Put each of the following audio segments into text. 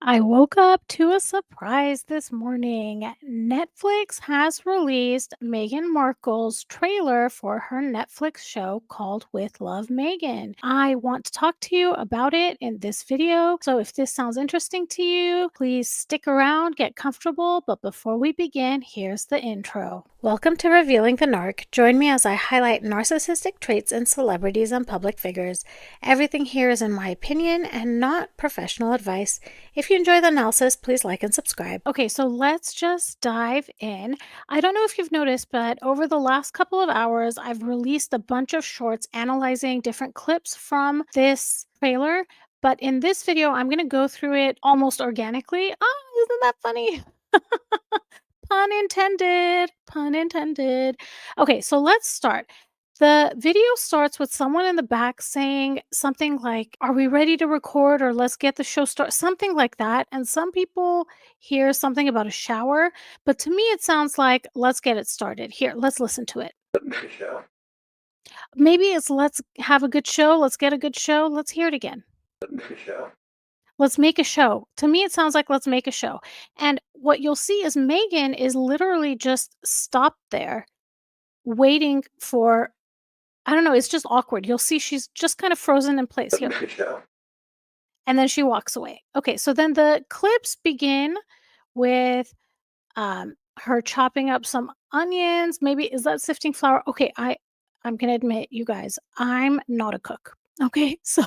I woke up to a surprise this morning. Netflix has released Meghan Markle's trailer for her Netflix show called With Love Meghan. I want to talk to you about it in this video. So if this sounds interesting to you, please stick around, get comfortable. But before we begin, here's the intro. Welcome to Revealing the Narc. Join me as I highlight narcissistic traits in celebrities and public figures. Everything here is in my opinion and not professional advice. If you enjoy the analysis, please like and subscribe. Okay, so let's just dive in. I don't know if you've noticed, but over the last couple of hours, I've released a bunch of shorts analyzing different clips from this trailer. But in this video, I'm going to go through it almost organically. Oh, isn't that funny? Pun intended. Pun intended. Okay, so let's start. The video starts with someone in the back saying something like, "Are we ready to record?" or "Let's get the show started," something like that. And some people hear something about a shower, but to me it sounds like, "Let's get it started." Here, let's listen to it. Show. Maybe it's "Let's have a good show. Let's get a good show." Let's hear it again. Show. Let's make a show. To me, it sounds like let's make a show. And what you'll see is Meghan is literally just stopped there waiting for, I don't know, it's just awkward. You'll see she's just kind of frozen in place here. Show. And then she walks away. Okay, so then the clips begin with her chopping up some onions. Maybe is that sifting flour? Okay, I'm gonna admit, you guys, I'm not a cook. Okay, so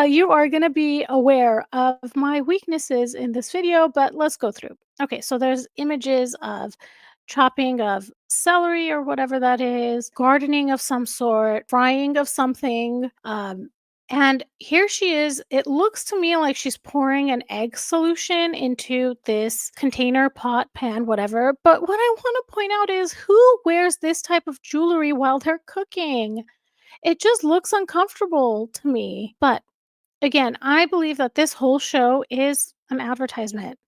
you are gonna be aware of my weaknesses in this video, but let's go through. Okay, so there's images of chopping of celery or whatever that is, gardening of some sort, frying of something. And here she is. It looks to me like she's pouring an egg solution into this container, pot, pan, whatever. But what I want to point out is who wears this type of jewelry while they're cooking? It just looks uncomfortable to me. But again, I believe that this whole show is an advertisement.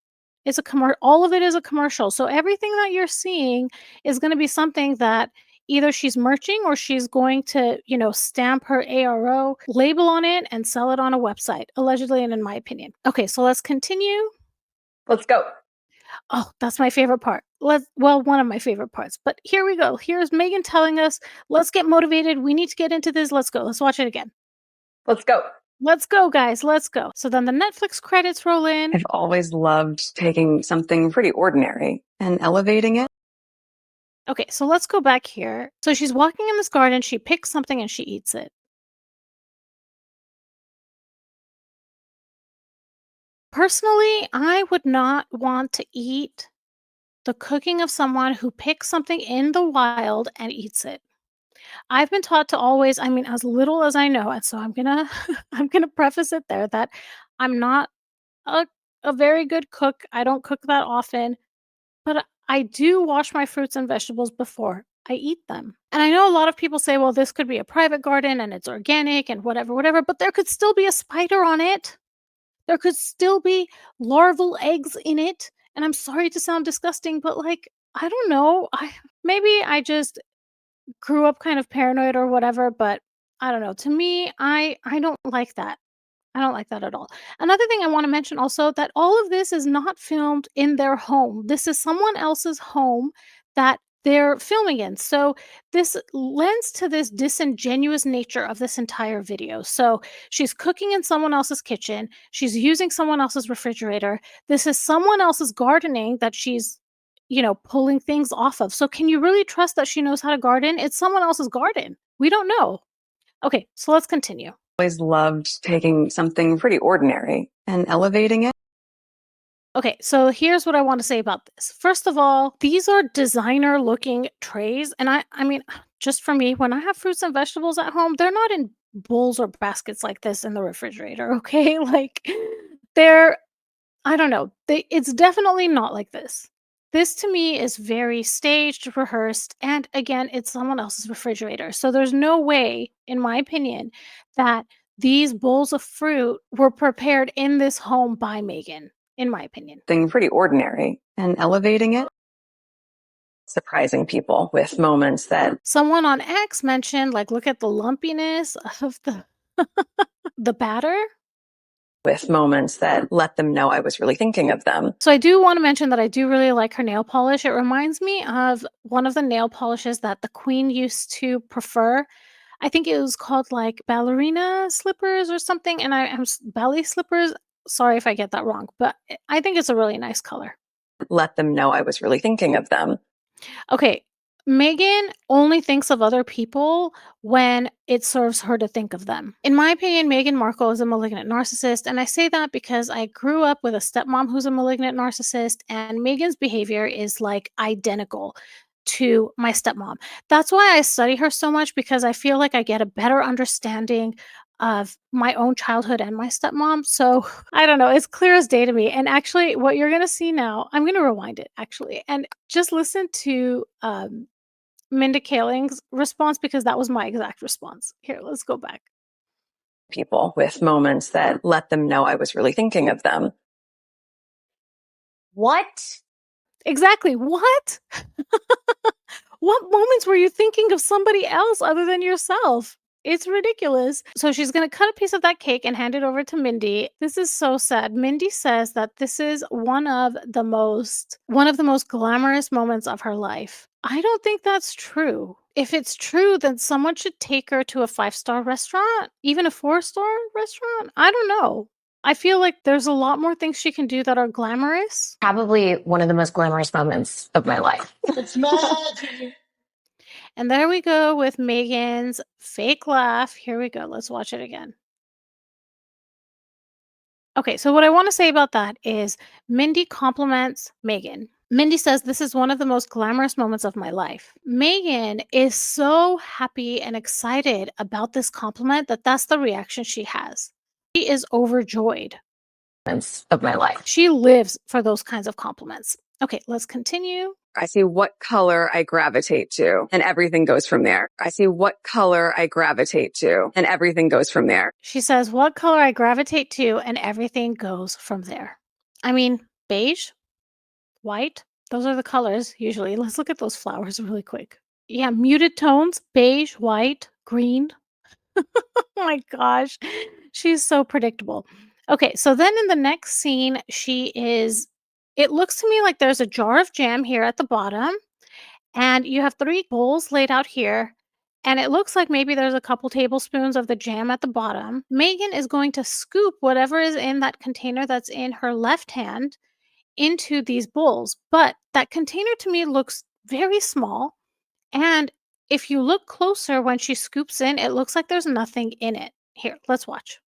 It's a all of it is a commercial. So everything that you're seeing is gonna be something that either she's merching or she's going to, stamp her ARO label on it and sell it on a website, allegedly and in my opinion. Okay, so let's continue. Let's go. Oh, that's my favorite part. One of my favorite parts. But here we go. Here's Meghan telling us, "Let's get motivated. We need to get into this. Let's go." Let's watch it again. Let's go. Let's go, guys. Let's go. So then the Netflix credits roll in. I've always loved taking something pretty ordinary and elevating it. Okay, so let's go back here. So she's walking in this garden, she picks something and she eats it. Personally, I would not want to eat the cooking of someone who picks something in the wild and eats it. I've been taught to always, I mean, as little as I know, and so I'm gonna I'm gonna preface it there that I'm not a, a very good cook. I don't cook that often. But I do wash my fruits and vegetables before I eat them. And I know a lot of people say, well, this could be a private garden and it's organic and whatever, whatever, but there could still be a spider on it. There could still be larval eggs in it. And I'm sorry to sound disgusting, but like, I don't know. Maybe I just grew up kind of paranoid or whatever, but I don't know. To me, I don't like that. I don't like that at all. Another thing I want to mention also that all of this is not filmed in their home. This is someone else's home that they're filming in. So this lends to this disingenuous nature of this entire video. So she's cooking in someone else's kitchen. She's using someone else's refrigerator. This is someone else's gardening that she's, pulling things off of. So can you really trust that she knows how to garden? It's someone else's garden. We don't know. Okay, so let's continue. Always loved taking something pretty ordinary and elevating it. Okay, so here's what I want to say about this. First of all, these are designer looking trays. And I mean, just for me, when I have fruits and vegetables at home, they're not in bowls or baskets like this in the refrigerator, okay? Like they're, I don't know. It's definitely not like this. This to me is very staged, rehearsed, and again, it's someone else's refrigerator. So there's no way, in my opinion, that these bowls of fruit were prepared in this home by Meghan, in my opinion. Thing pretty ordinary and elevating it. Surprising people with moments that Someone on X mentioned, like, look at the lumpiness of the the batter. with moments that let them know I was really thinking of them. So I do want to mention that I do really like her nail polish. It reminds me of one of the nail polishes that the queen used to prefer. I think it was called like ballerina slippers or something, and ballet slippers. Sorry if I get that wrong, but I think it's a really nice color. Let them know I was really thinking of them. Okay, Megan only thinks of other people when it serves her to think of them. In my opinion, Meghan Markle is a malignant narcissist, and I say that because I grew up with a stepmom who's a malignant narcissist, and Megan's behavior is like identical to my stepmom. That's why I study her so much because I feel like I get a better understanding of my own childhood and my stepmom. So I don't know, it's clear as day to me. And actually, what you're gonna see now, I'm gonna rewind it actually, and just listen to Minda Kaling's response because that was my exact response. Here, let's go back. People with moments that let them know I was really thinking of them. What? Exactly. What? What moments were you thinking of somebody else other than yourself? It's ridiculous. So she's going to cut a piece of that cake and hand it over to Mindy. This is so sad. Mindy says that this is one of the most glamorous moments of her life. I don't think that's true. If it's true, then someone should take her to a five-star restaurant, even a four-star restaurant. I don't know. I feel like there's a lot more things she can do that are glamorous. Probably one of the most glamorous moments of my life. It's magic. And there we go with Megan's fake laugh. Here we go. Let's watch it again. Okay, so what I want to say about that is Mindy compliments Megan. Mindy says, "This is one of the most glamorous moments of my life." Megan is so happy and excited about this compliment that that's the reaction she has. She is overjoyed. Moments of my life. She lives for those kinds of compliments. Okay, let's continue. I see what color I gravitate to, and everything goes from there. I see what color I gravitate to, and everything goes from there. She says, "What color I gravitate to," and everything goes from there. I mean, beige, white, those are the colors usually. Let's look at those flowers really quick. Yeah, muted tones, beige, white, green. Oh my gosh, she's so predictable. Okay, so then in the next scene, it looks to me like there's a jar of jam here at the bottom, and you have 3 bowls laid out here, and it looks like maybe there's a couple tablespoons of the jam at the bottom. Megan is going to scoop whatever is in that container that's in her left hand into these bowls, but that container to me looks very small, and if you look closer when she scoops in, it looks like there's nothing in it. Here, let's watch.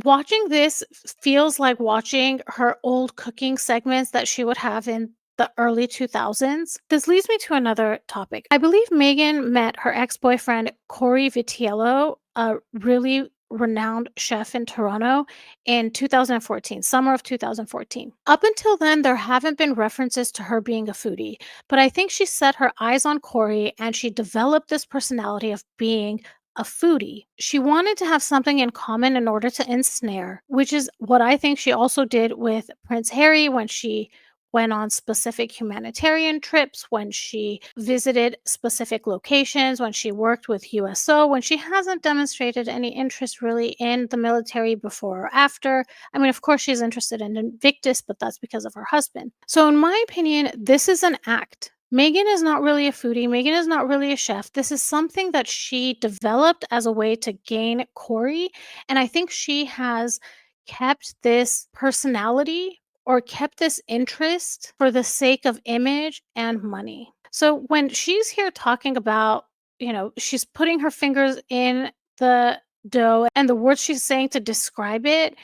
Watching this feels like watching her old cooking segments that she would have in the early 2000s. This leads me to another topic. I believe Megan met her ex-boyfriend Corey Vitiello, a really renowned chef in Toronto, in 2014, summer of 2014. Up until then, there haven't been references to her being a foodie, but I think she set her eyes on Corey and she developed this personality of being a foodie. She wanted to have something in common in order to ensnare, which is what I think she also did with Prince Harry when she went on specific humanitarian trips, when she visited specific locations, when she worked with USO, when she hasn't demonstrated any interest really in the military before or after. I mean, of course, she's interested in Invictus, but that's because of her husband. So, in my opinion, this is an act. Megan is not really a foodie. Megan is not really a chef. This is something that she developed as a way to gain Corey. And I think she has kept this personality or kept this interest for the sake of image and money. So when she's here talking about, she's putting her fingers in the dough and the words she's saying to describe it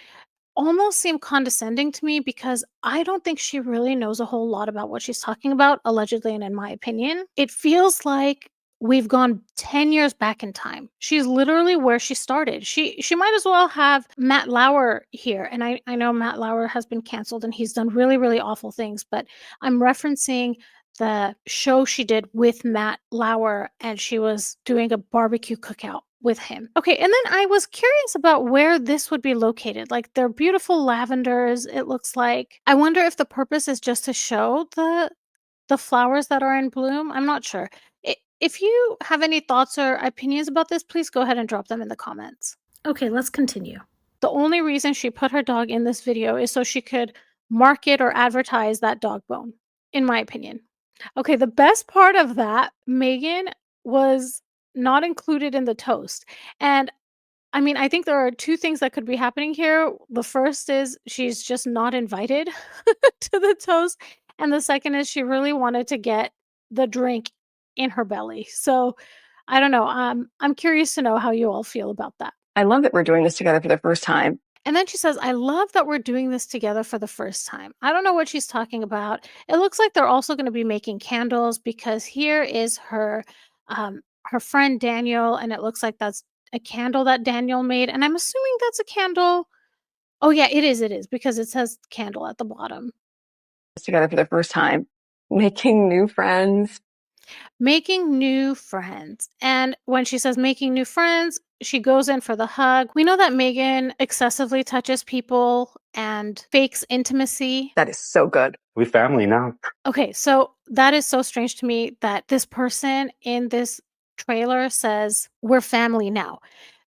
almost seem condescending to me because I don't think she really knows a whole lot about what she's talking about, allegedly, and in my opinion. It feels like we've gone 10 years back in time. She's literally where she started. She might as well have Matt Lauer here. And I know Matt Lauer has been canceled and he's done really, really awful things, but I'm referencing the show she did with Matt Lauer, and she was doing a barbecue cookout with him. Okay, and then I was curious about where this would be located. Like they're beautiful lavenders, it looks like. I wonder if the purpose is just to show the flowers that are in bloom. I'm not sure. If you have any thoughts or opinions about this, please go ahead and drop them in the comments. Okay, let's continue. The only reason she put her dog in this video is so she could market or advertise that dog bone, in my opinion. Okay, the best part of that, Megan was not included in the toast. And I mean, I think there are 2 things that could be happening here. The first is she's just not invited to the toast, and the second is she really wanted to get the drink in her belly. So, I don't know, I'm curious to know how you all feel about that. I love that we're doing this together for the first time. And then she says, "I love that we're doing this together for the first time." I don't know what she's talking about. It looks like they're also gonna be making candles because here is her friend Daniel, and it looks like that's a candle that Daniel made, and I'm assuming that's a candle. Oh, yeah, it is, because it says candle at the bottom. Together for the first time, making new friends. Making new friends. And when she says making new friends, she goes in for the hug. We know that Megan excessively touches people and fakes intimacy. That is so good. We family now. Okay, so that is so strange to me that this person in this trailer says, "We're family now."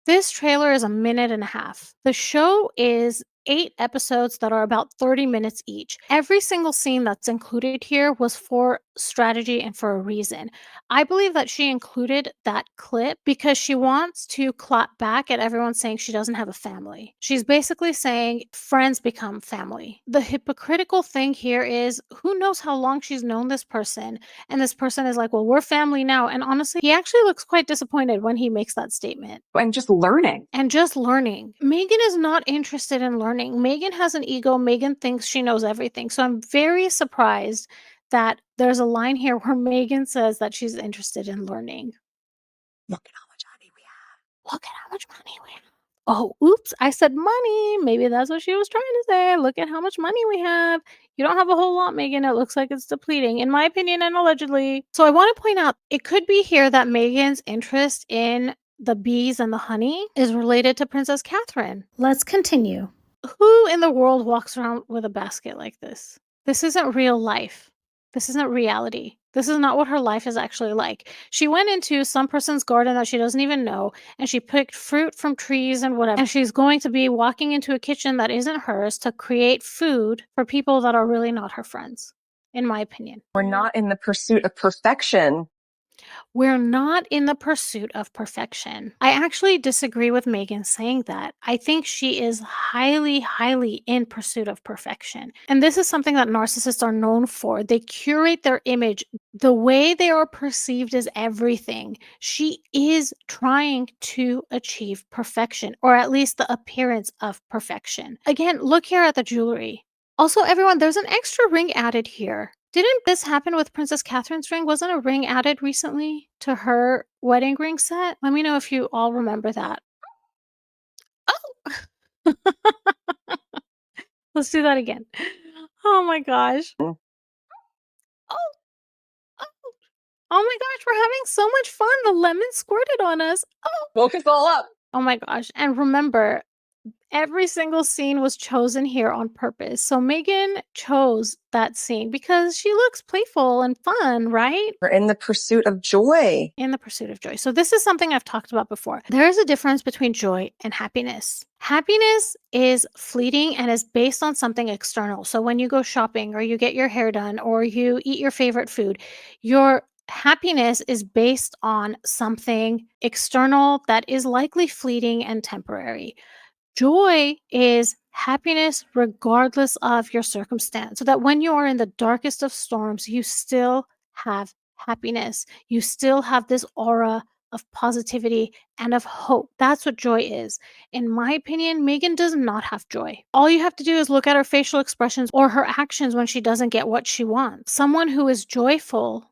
This trailer is a minute and a half. The show is 8 episodes that are about 30 minutes each. Every single scene that's included here was for strategy and for a reason. I believe that she included that clip because she wants to clap back at everyone saying she doesn't have a family. She's basically saying friends become family. The hypocritical thing here is who knows how long she's known this person, and this person is like, "Well, we're family now." And honestly, he actually looks quite disappointed when he makes that statement. And just learning. And just learning. Megan is not interested in learning. Megan has an ego. Megan thinks she knows everything. So I'm very surprised that there's a line here where Megan says that she's interested in learning. Look at how much honey we have. Look at how much money we have. Oh, oops, I said money. Maybe that's what she was trying to say. Look at how much money we have. You don't have a whole lot, Megan. It looks like it's depleting, in my opinion, and allegedly. So I want to point out it could be here that Megan's interest in the bees and the honey is related to Princess Catherine. Let's continue. Who in the world walks around with a basket like this? This isn't real life. This isn't reality. This is not what her life is actually like. She went into some person's garden that she doesn't even know, and she picked fruit from trees and whatever. And she's going to be walking into a kitchen that isn't hers to create food for people that are really not her friends, in my opinion. We're not in the pursuit of perfection. We're not in the pursuit of perfection. I actually disagree with Megan saying that. I think she is highly, highly in pursuit of perfection. And this is something that narcissists are known for. They curate their image. The way they are perceived is everything. She is trying to achieve perfection, or at least the appearance of perfection. Again, look here at the jewelry. Also, everyone, there's an extra ring added here. Didn't this happen with Princess Catherine's ring? Wasn't a ring added recently to her wedding ring set? Let me know if you all remember that. Oh! Let's do that again. Oh my gosh. Oh, oh, oh my gosh, we're having so much fun. The lemon squirted on us. Oh. Woke us all up. Oh my gosh. And remember, every single scene was chosen here on purpose. So Megan chose that scene because she looks playful and fun, right? We're in the pursuit of joy. In the pursuit of joy. So this is something I've talked about before. There is a difference between joy and happiness. Happiness is fleeting and is based on something external. So when you go shopping or you get your hair done or you eat your favorite food, your happiness is based on something external that is likely fleeting and temporary. Joy is happiness regardless of your circumstance. So that when you are in the darkest of storms, you still have happiness. You still have this aura of positivity and of hope. That's what joy is. In my opinion, Megan does not have joy. All you have to do is look at her facial expressions or her actions when she doesn't get what she wants. Someone who is joyful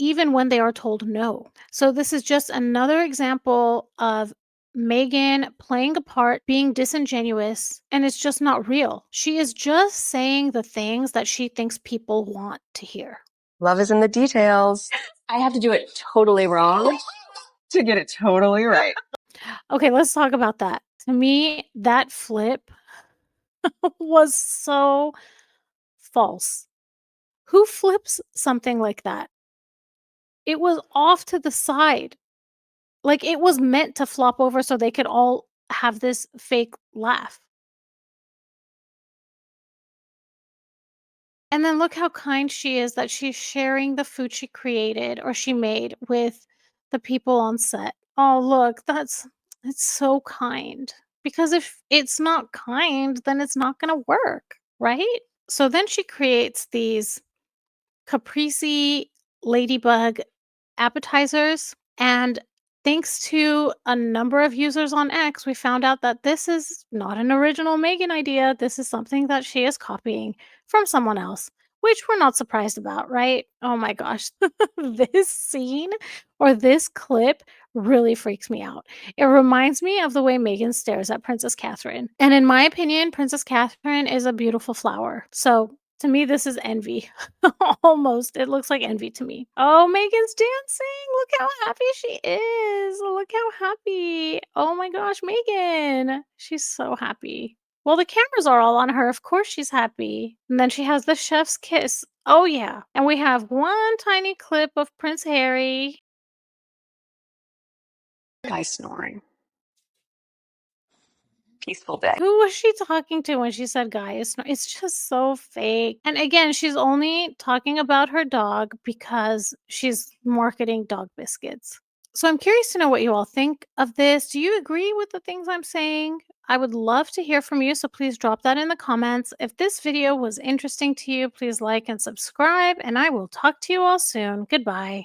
even when they are told no. So this is just another example of Megan playing a part, being disingenuous, and it's just not real. She is just saying the things that she thinks people want to hear. Love is in the details. I have to do it totally wrong to get it totally right. Okay, let's talk about that. To me, that flip was so false. Who flips something like that? It was off to the side. Like, it was meant to flop over so they could all have this fake laugh. And then look how kind she is that she's sharing the food she created or she made with the people on set. Oh, look, it's so kind. Because if it's not kind, then it's not going to work, right? So then she creates these caprese ladybug appetizers. And thanks to a number of users on X, we found out that this is not an original Megan idea. This is something that she is copying from someone else, which we're not surprised about, right? Oh my gosh. This scene or this clip really freaks me out. It reminds me of the way Megan stares at Princess Catherine. And in my opinion, Princess Catherine is a beautiful flower. So to me, this is envy. Almost. It looks like envy to me. Oh, Megan's dancing. Look how happy she is. Look how happy. Oh my gosh, Megan. She's so happy. Well, the cameras are all on her. Of course she's happy. And then she has the chef's kiss. Oh, yeah. And we have one tiny clip of Prince Harry. Guy snoring. Peaceful day. Who was she talking to when she said guy? It's just so fake. And again, she's only talking about her dog because she's marketing dog biscuits. So I'm curious to know what you all think of this. Do you agree with the things I'm saying? I would love to hear from you, so please drop that in the comments. If this video was interesting to you, please like and subscribe, and I will talk to you all soon. Goodbye.